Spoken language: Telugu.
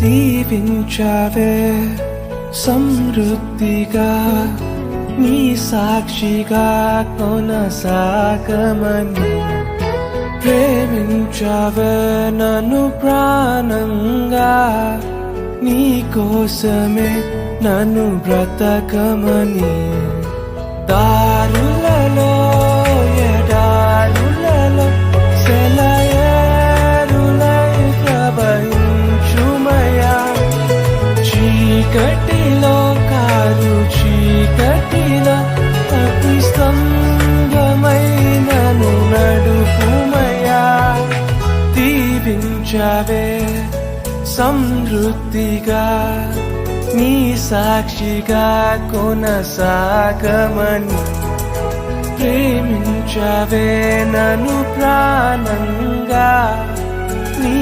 దీవించావే సమృద్ధిగా నీ సాక్షిగా కొనసాగమని ప్రేమించావే నన్ను ప్రాణంగా నీ కోసమే నన్ను బ్రతకమని దారులలో ఎడారులలో సెలయేరులై ప్రవహించుమయా చీకటిలో కారు చీకటిలో అతి స్తంభమై నన్ను నడుపుమయా దీవించావే సమృద్ధిగా నీ సాక్షిగా కొనసాగమని ప్రేమించావే నన్ను ప్రాణంగా నీ